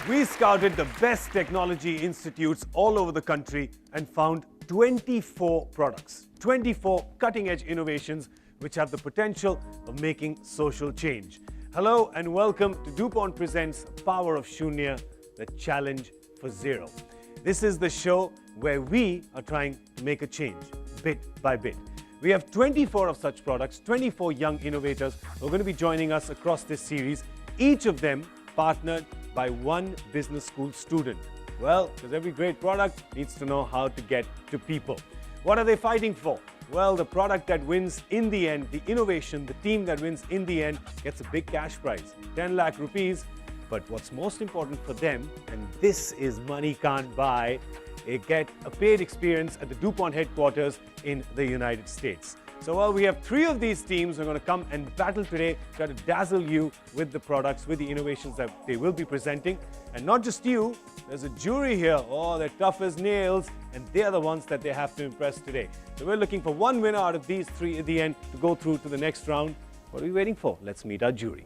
We scouted the best technology institutes all over the country and found 24 products, 24 cutting-edge innovations which have the potential of making social change. Hello and welcome to DuPont Presents Power of Shunya, the challenge for zero. This is the show where we are trying to make a change, bit by bit. We have 24 of such products, 24 young innovators who are going to be joining us across this series, each of them partnered by one business school student. Well, because every great product needs to know how to get to people. What are they fighting for? Well, the product that wins in the end, the innovation, the team that wins in the end gets a big cash prize, 10 lakh rupees. But what's most important for them, and this is money can't buy, they get a paid experience at the DuPont headquarters in the United States. So while we have 3 of these teams who are going to come and battle today, try to dazzle you with the products, with the innovations that they will be presenting. And not just you, there's a jury here. Oh, they're tough as nails, and they're the ones that they have to impress today. So we're looking for one winner out of these 3 at the end to go through to the next round. What are we waiting for? Let's meet our jury.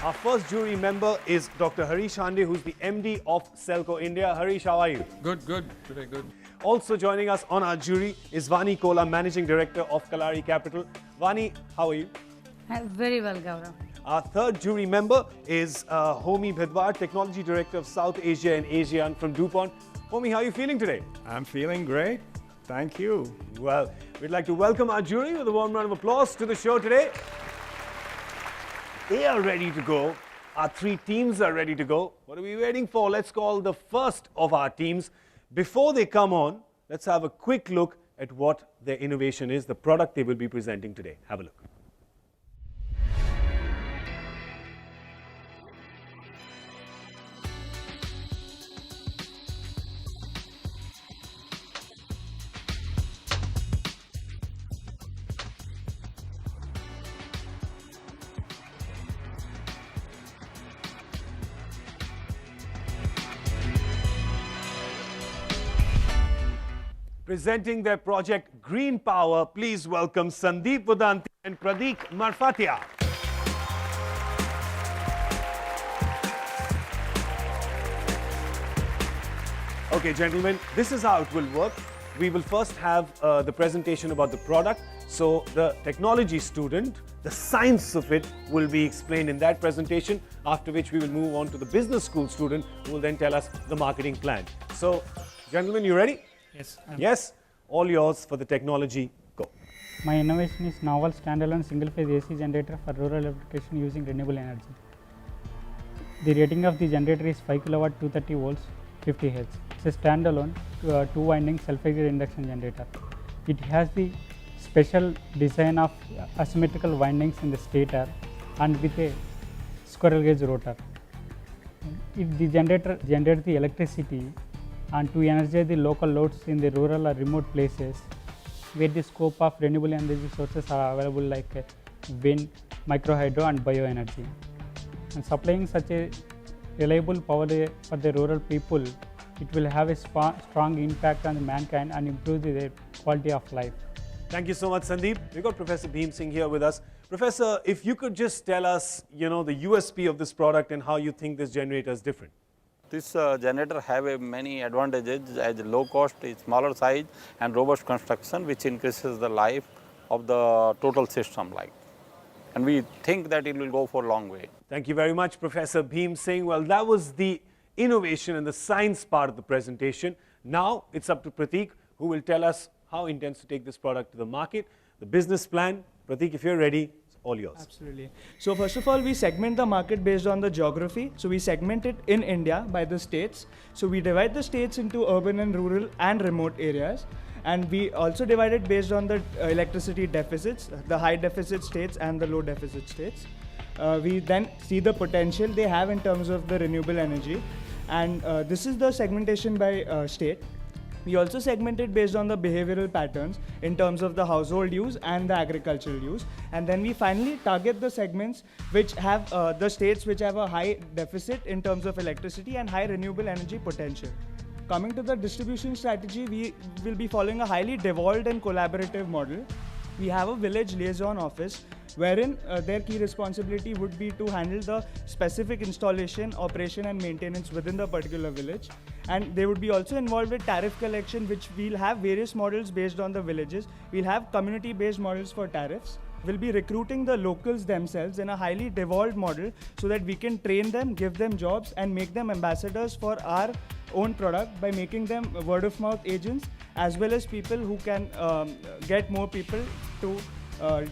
Our first jury member is Dr. Harish Hande, who's the MD of Selco India. Harish, how are you? Good. Today, good. Also joining us on our jury is Vani Kola, Managing Director of Kalari Capital. Vani, how are you? Very well, Gaurav. Our third jury member is Homi Bhedwar, Technology Director of South Asia and ASEAN from DuPont. Homi, how are you feeling today? I'm feeling great. Thank you. Well, we'd like to welcome our jury with a warm round of applause to the show today. They are ready to go. Our 3 teams are ready to go. What are we waiting for? Let's call the first of our teams. Before they come on, let's have a quick look at what their innovation is, the product they will be presenting today. Have a look. Presenting their project Green Power, please welcome Sandeep Vedanti and Pradeep Marfatia. Okay, gentlemen, this is how it will work. We will first have the presentation about the product. So the technology student, the science of it will be explained in that presentation, after which we will move on to the business school student who will then tell us the marketing plan. So, gentlemen, you ready? Yes. Yes, all yours for the technology. Go. My innovation is novel standalone single-phase AC generator for rural electrification using renewable energy. The rating of the generator is 5 kW, 230 volts, 50 Hz. It's a standalone 2-winding self-acted induction generator. It has the special design of asymmetrical windings in the stator and with a squirrel cage rotor. The generator generates the electricity and to energize the local loads in the rural or remote places where the scope of renewable energy sources are available like wind, microhydro and bioenergy. And supplying such a reliable power for the rural people, it will have a strong impact on mankind and improve their quality of life. Thank you so much, Sandeep. We've got Professor Bhim Singh here with us. Professor, if you could just tell us, the USP of this product and how you think this generator is different. This generator have many advantages as low cost, smaller size and robust construction, which increases the life of the total system. And we think that it will go for a long way. Thank you very much, Professor Bhim Singh. Well, that was the innovation and the science part of the presentation. Now it's up to Prateek, who will tell us how he intends to take this product to the market, the business plan. Prateek, if you're ready, it's all yours. Absolutely. So first of all, we segment the market based on the geography. So we segment it in India by the states. So we divide the states into urban and rural and remote areas. And we also divide it based on the electricity deficits, the high deficit states and the low deficit states. We then see the potential they have in terms of the renewable energy. And this is the segmentation by state. We also segment it based on the behavioral patterns in terms of the household use and the agricultural use. And then we finally target the segments which have the states which have a high deficit in terms of electricity and high renewable energy potential. Coming to the distribution strategy, we will be following a highly devolved and collaborative model. we have a village liaison office wherein their key responsibility would be to handle the specific installation, operation and maintenance within the particular village. And they would be also involved with tariff collection, which we'll have various models based on the villages. We'll have community-based models for tariffs. We'll be recruiting the locals themselves in a highly devolved model so that we can train them, give them jobs and make them ambassadors for our own product by making them word-of-mouth agents as well as people who can get more people to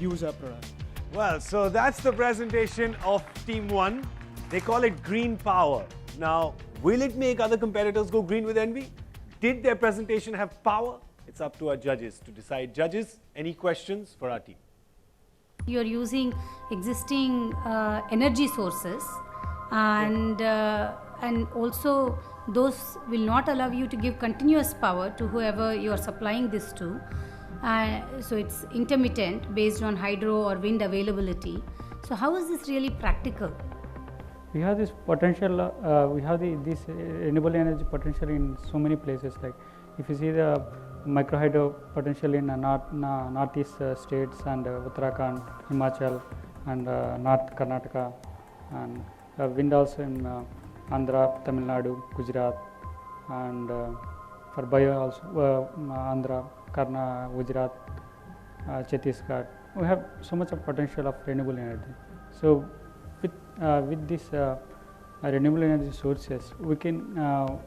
use our product. Well, so that's the presentation of Team 1. They call it Green Power. Now, will it make other competitors go green with envy? Did their presentation have power? It's up to our judges to decide. Judges, any questions for our team? You are using existing energy sources, and also those will not allow you to give continuous power to whoever you are supplying this to. So it's intermittent based on hydro or wind availability. So how is this really practical? We have this potential, we have this renewable energy potential in so many places. Like if you see the micro hydro potential in northeast states and Uttarakhand, Himachal and North Karnataka, and wind also in Andhra, Tamil Nadu, Gujarat, and for bio also Andhra, Karna, Gujarat, Chhattisgarh. We have so much of potential of renewable energy. So with this renewable energy sources, we can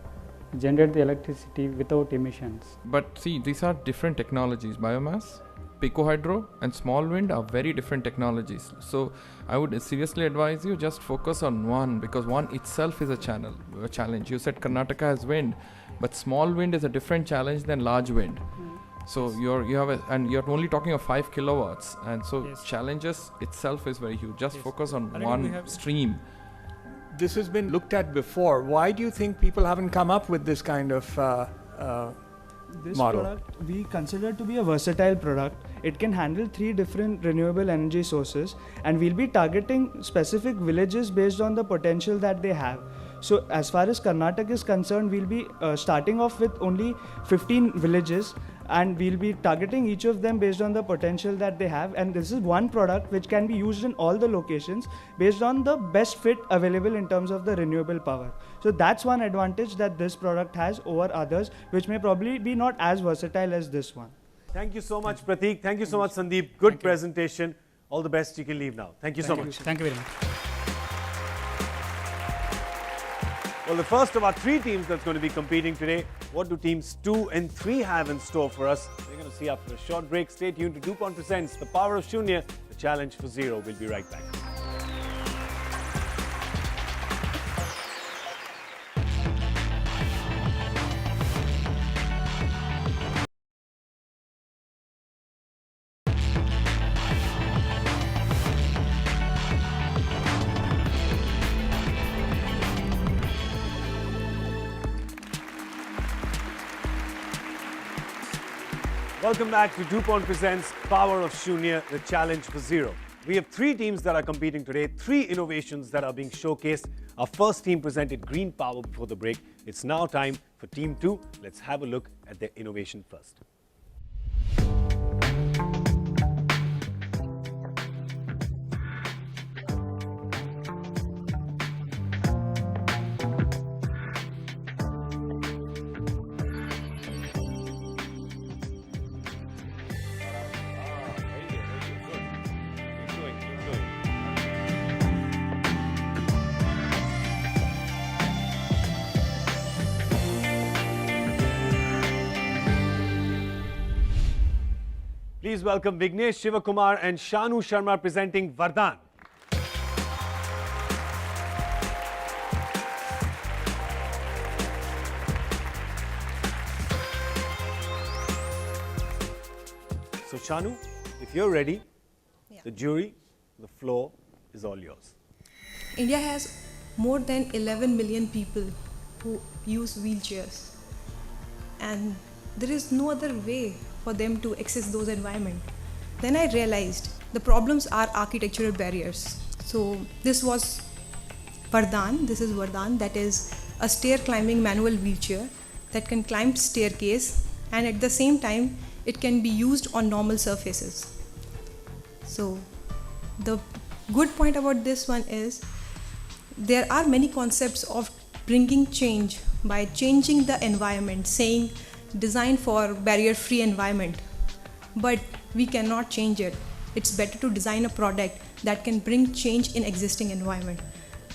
generate the electricity without emissions. But see, these are different technologies. Biomass, picohydro and small wind are very different technologies. So I would seriously advise you just focus on one, because one itself is a challenge. You said Karnataka has wind, but small wind is a different challenge than large wind. So you're only talking of 5 kilowatts, and so challenges itself is very huge. Just focus on one stream. This has been looked at before. Why do you think people haven't come up with this kind of This model? product we consider to be a versatile product. It can handle 3 different renewable energy sources, and we'll be targeting specific villages based on the potential that they have. So as far as Karnataka is concerned, we'll be starting off with only 15 villages, and we'll be targeting each of them based on the potential that they have. And this is one product which can be used in all the locations based on the best fit available in terms of the renewable power. So that's one advantage that this product has over others, which may probably be not as versatile as this one. Thank you so much, Prateek. Thank you so much, Sandeep. Good presentation. All the best. You can leave now. Thank you so much. Thank you very much. Well, the first of our 3 teams that's going to be competing today. What do teams 2 and 3 have in store for us? We're going to see after a short break. Stay tuned to DuPont Presents The Power of Shunya, the challenge for zero. We'll be right back. Welcome back to DuPont Presents Power of Shunya, the challenge for zero. We have 3 teams that are competing today, 3 innovations that are being showcased. Our first team presented green power before the break. It's now time for Team 2. Let's have a look at their innovation first. Please welcome Vignesh Shivakumar and Shanu Sharma presenting Vardhan. So Shanu, if you're ready, the jury, the floor is all yours. India has more than 11 million people who use wheelchairs, and there is no other way for them to access those environments. Then I realized the problems are architectural barriers. So this was Vardhan. This is Vardhan, that is a stair climbing manual wheelchair that can climb staircase, and at the same time it can be used on normal surfaces. So the good point about this one is there are many concepts of bringing change by changing the environment, saying design for barrier-free environment, but we cannot change it. It's better to design a product that can bring change in existing environment.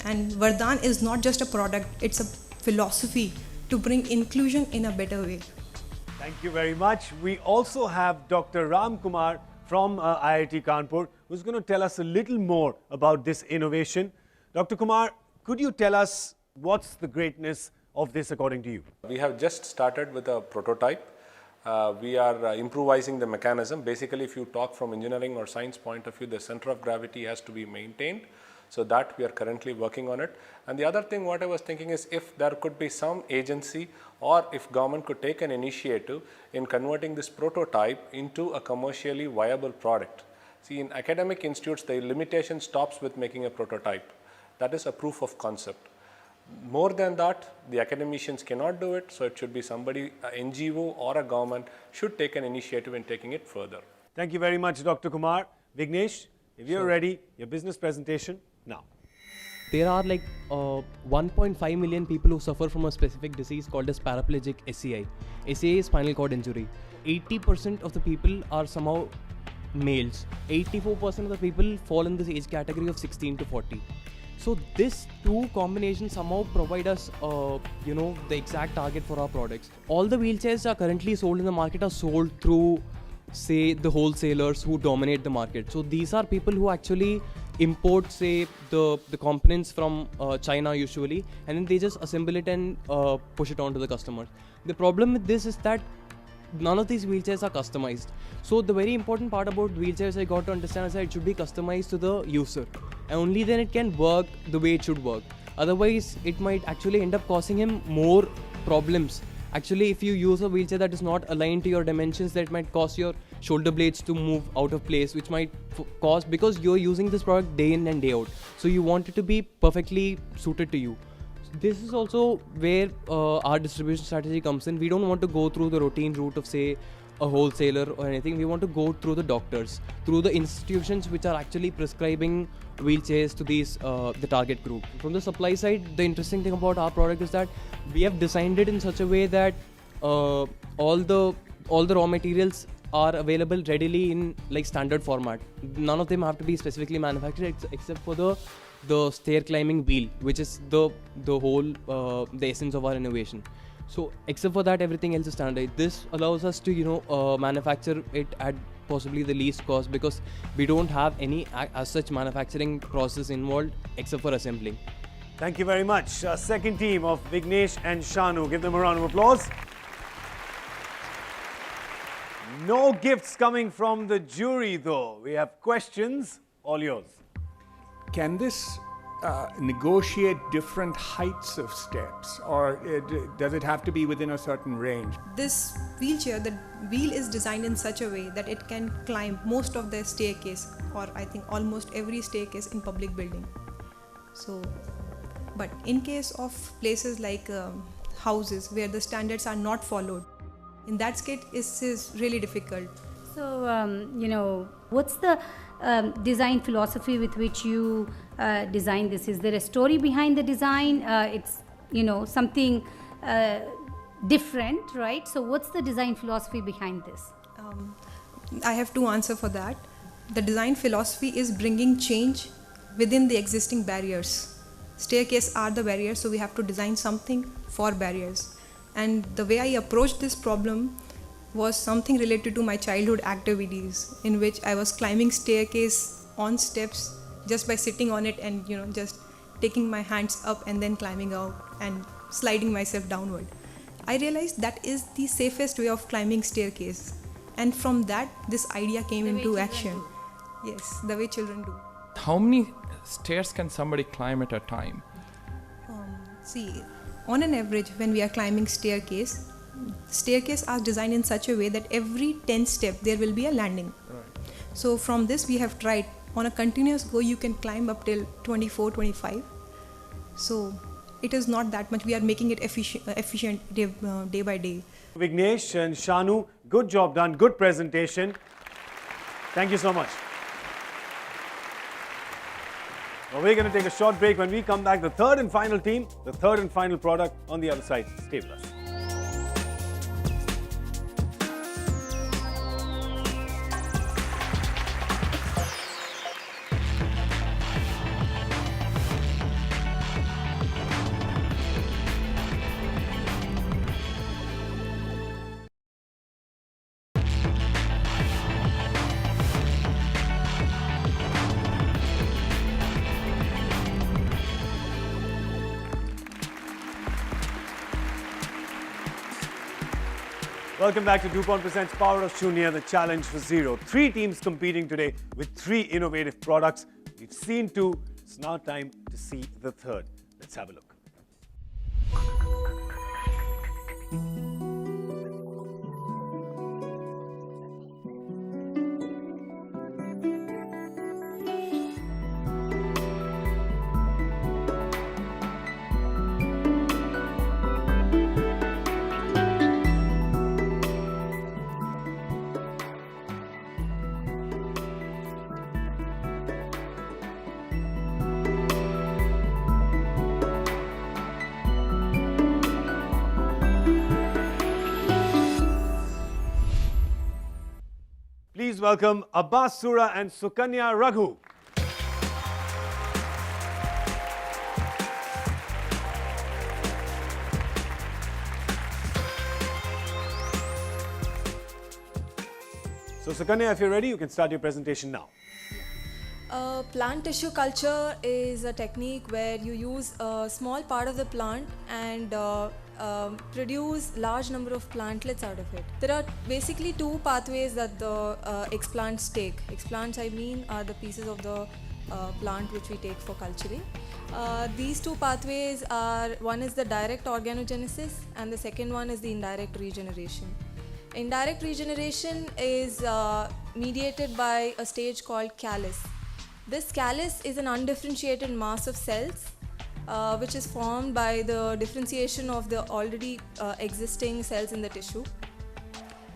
And Vardhan is not just a product, it's a philosophy to bring inclusion in a better way. Thank you very much. We also have Dr. Ram Kumar from IIT Kanpur, who's going to tell us a little more about this innovation. Dr. Kumar, could you tell us what's the greatness of this according to you? We have just started with a prototype. We are improvising the mechanism. Basically, if you talk from engineering or science point of view, the center of gravity has to be maintained. So that we are currently working on it. And the other thing what I was thinking is if there could be some agency or if government could take an initiative in converting this prototype into a commercially viable product. See, in academic institutes, the limitation stops with making a prototype. That is a proof of concept. More than that, the academicians cannot do it, so it should be somebody, an NGO or a government should take an initiative in taking it further. Thank you very much, Dr. Kumar. Vignesh, if you're ready, your business presentation now. There are like 1.5 million people who suffer from a specific disease called as paraplegic SCI. SCI is spinal cord injury. 80% of the people are somehow males. 84% of the people fall in this age category of 16 to 40. So this two combinations somehow provide us, the exact target for our products. All the wheelchairs are currently sold in the market are sold through, say, the wholesalers who dominate the market. So these are people who actually import, say, the components from China usually, and then they just assemble it and push it on to the customers. The problem with this is that none of these wheelchairs are customized. So the very important part about wheelchairs I got to understand is that it should be customized to the user, and only then it can work the way it should work. Otherwise, it might actually end up causing him more problems. Actually, if you use a wheelchair that is not aligned to your dimensions, that might cause your shoulder blades to move out of place, which might cause, because you're using this product day in and day out. So you want it to be perfectly suited to you. This is also where our distribution strategy comes in. We don't want to go through the routine route of, say, a wholesaler or anything. We want to go through the doctors, through the institutions which are actually prescribing wheelchairs to these the target group. From the supply side, the interesting thing about our product is that we have designed it in such a way that all the raw materials are available readily in like standard format. None of them have to be specifically manufactured except for the stair climbing wheel, which is the whole the essence of our innovation. So except for that, everything else is standard. This allows us to manufacture it at possibly the least cost, because we don't have any as such manufacturing process involved except for assembling. Thank you very much. Second team of Vignesh and Shanu. Give them a round of applause. No gifts coming from the jury though. We have questions, all yours. Can this negotiate different heights of steps, or does it have to be within a certain range? This wheelchair, the wheel is designed in such a way that it can climb most of the staircase, or I think almost every staircase in public building. So, but in case of places like houses where the standards are not followed, in that case it is really difficult. So, what's the design philosophy with which you design this? Is there a story behind the design? It's, something different, right? So, what's the design philosophy behind this? I have two answers for that. The design philosophy is bringing change within the existing barriers. Staircases are the barriers, so we have to design something for barriers. And the way I approached this problem was something related to my childhood activities, in which I was climbing staircase on steps just by sitting on it and just taking my hands up and then climbing out and sliding myself downward. I realized that is the safest way of climbing staircase, and from that this idea came into action. Yes, the way children do. How many stairs can somebody climb at a time? See, on an average, when we are climbing staircases are designed in such a way that every 10 steps there will be a landing. Right. So from this we have tried, on a continuous go you can climb up till 24, 25. So it is not that much. We are making it efficient day by day. Vignesh and Shanu, good job done, good presentation. Thank you so much. Well, we're going to take a short break. When we come back, the third and final team, the third and final product on the other side. Stay with us. Welcome back to DuPont Presents Power of Shunya, the challenge for zero. 3 teams competing today with 3 innovative products. We've seen 2. It's now time to see the third. Let's have a look. Please welcome Abbas Sura and Sukanya Raghu. So Sukanya, if you're ready, you can start your presentation now. Plant tissue culture is a technique where you use a small part of the plant and produce large number of plantlets out of it. There are basically 2 pathways that the explants take. Explants, I mean, are the pieces of the plant which we take for culturing. These 2 pathways are, one is the direct organogenesis and the second one is the indirect regeneration. Indirect regeneration is mediated by a stage called callus. This callus is an undifferentiated mass of cells which is formed by the differentiation of the already existing cells in the tissue.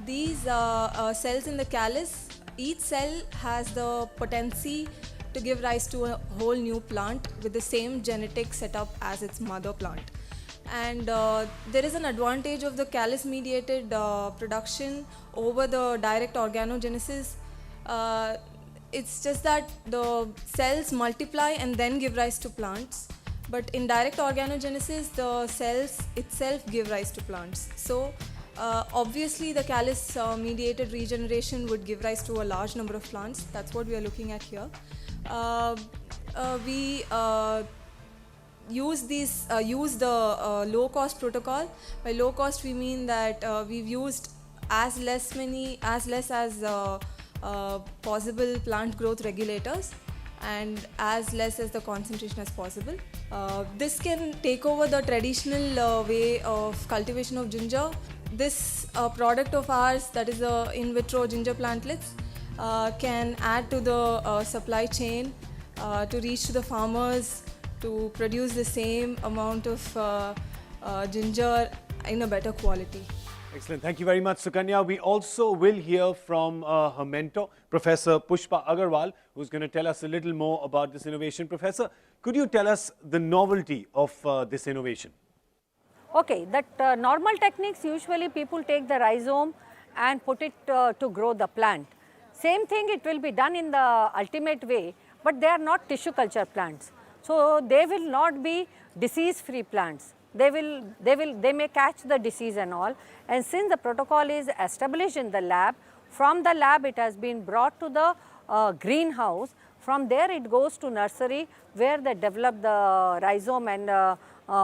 These cells in the callus, each cell has the potency to give rise to a whole new plant with the same genetic setup as its mother plant. And there is an advantage of the callus mediated production over the direct organogenesis. It's just that the cells multiply and then give rise to plants. But in direct organogenesis, the cells itself give rise to plants. So obviously the callus mediated regeneration would give rise to a large number of plants. That's what we are looking at here. We use the low cost protocol. By low cost we mean that we've used as less as possible plant growth regulators and as less as the concentration as possible. This can take over the traditional way of cultivation of ginger. This product of ours, that is the in vitro ginger plantlets, can add to the supply chain to reach to the farmers to produce the same amount of ginger in a better quality. Excellent. Thank you very much, Sukanya. We also will hear from her mentor, Professor Pushpa Agarwal, who's going to tell us a little more about this innovation. Professor, could you tell us the novelty of this innovation? Okay, that normal techniques, usually people take the rhizome and put it to grow the plant. Same thing, it will be done in the ultimate way, but they are not tissue culture plants. So they will not be disease-free plants. They may catch the disease and all. And since the protocol is established in the lab, from the lab it has been brought to the greenhouse. From there it goes to nursery where they develop the rhizome and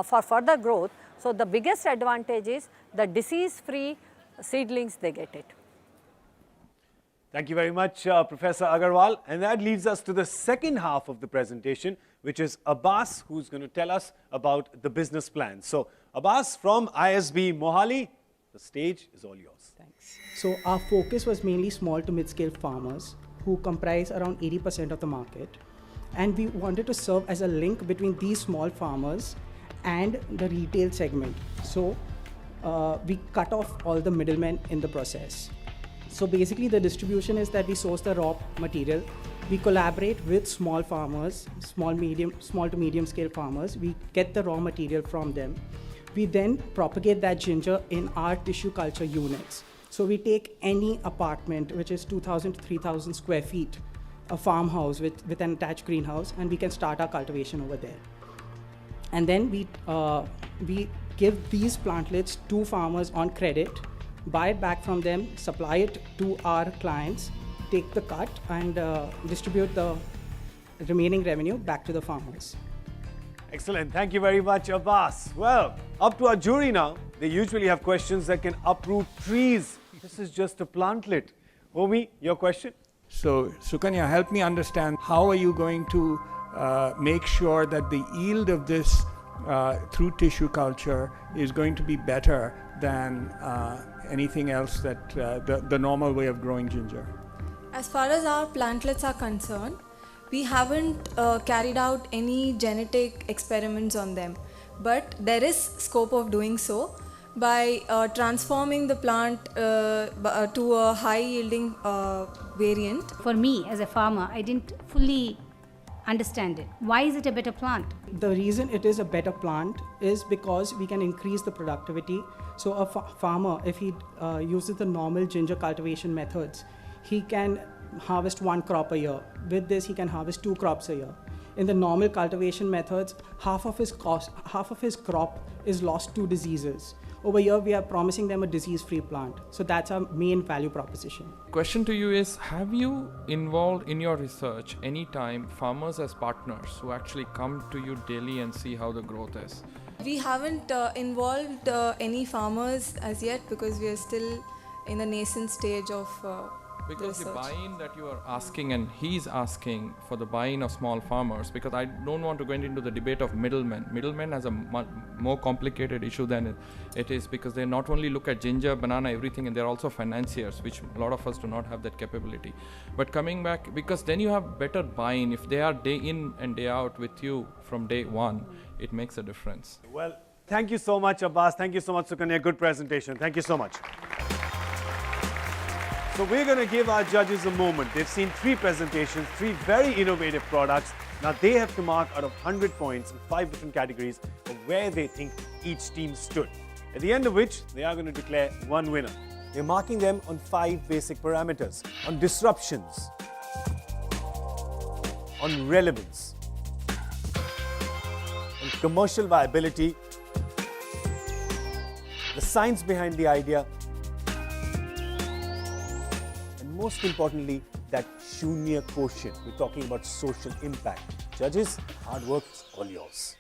for further growth. So the biggest advantage is the disease-free seedlings, they get it. Thank you very much, Professor Agarwal. And that leads us to the second half of the presentation, which is Abbas, who's going to tell us about the business plan. So, Abbas from ISB Mohali, the stage is all yours. Thanks. So, our focus was mainly small to mid-scale farmers who comprise around 80% of the market. And we wanted to serve as a link between these small farmers and the retail segment. So, we cut off all the middlemen in the process. So basically the distribution is that we source the raw material We collaborate with small farmers, small to medium scale farmers. We get the raw material from them. We then propagate that ginger in our tissue culture units. So we take any apartment, which is 2,000 to 3,000 square feet, a farmhouse with an attached greenhouse, and we can start our cultivation over there. And then we give these plantlets to farmers on credit, buy it back from them, supply it to our clients, take the cut, and distribute the remaining revenue back to the farmers. Excellent. Thank you very much, Abbas. Well, up to our jury now. They usually have questions that can uproot trees. This is just a plantlet. Omi, your question? So, Sukanya, help me understand, how are you going to make sure that the yield of this through tissue culture is going to be better than anything else that the normal way of growing ginger? As far as our plantlets are concerned, we haven't carried out any genetic experiments on them, but there is scope of doing so by transforming the plant to a high yielding variant. For me as a farmer, I didn't fully understand it. Why is it a better plant? The reason it is a better plant is because we can increase the productivity. So a farmer, if he uses the normal ginger cultivation methods, he can harvest 1 crop a year. With this, he can harvest 2 crops a year. In the normal cultivation methods, half of his crop is lost to diseases. Over here, we are promising them a disease-free plant. So that's our main value proposition. Question to you is, have you involved in your research any time farmers as partners who actually come to you daily and see how the growth is? We haven't involved any farmers as yet because we are still in the nascent stage of because the research. buy-in that you are asking, and he's asking for the buy-in of small farmers, because I don't want to go into the debate of middlemen. Middlemen has a more complicated issue than it is, because they not only look at ginger, banana, everything, and they're also financiers, which a lot of us do not have that capability. But coming back, because then you have better buy-in. If they are day in and day out with you from day one, it makes a difference. Well, thank you so much, Abbas. Thank you so much, Sukanya. Good presentation. Thank you so much. So we're going to give our judges a moment. They've seen 3 presentations, 3 very innovative products. Now they have to mark out of 100 points in 5 different categories of where they think each team stood. At the end of which, they are going to declare one winner. They're marking them on 5 basic parameters: on disruptions, on relevance, on commercial viability, the science behind the idea, most importantly, that Shunya quotient. We're talking about social impact. Judges, hard work is all yours.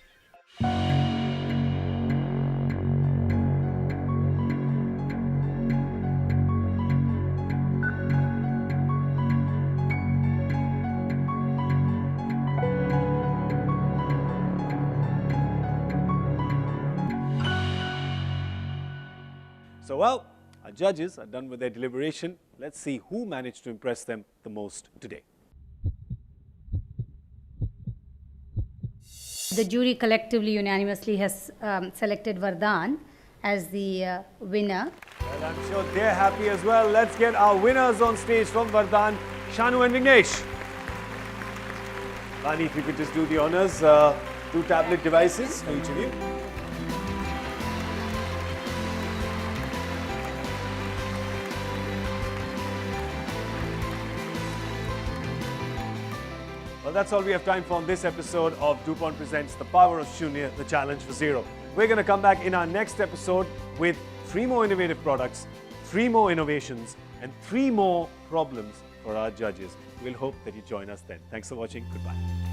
So, well, our judges are done with their deliberation. Let's see who managed to impress them the most today. The jury collectively, unanimously has selected Vardhan as the winner. Well, I'm sure they're happy as well. Let's get our winners on stage from Vardhan, Shanu and Vignesh. Vani, if you could just do the honors, 2 tablet devices for each of you. Well, that's all we have time for on this episode of DuPont Presents The Power of Shunya, the Challenge for Zero. We're going to come back in our next episode with 3 more innovative products, 3 more innovations, and 3 more problems for our judges. We'll hope that you join us then. Thanks for watching. Goodbye.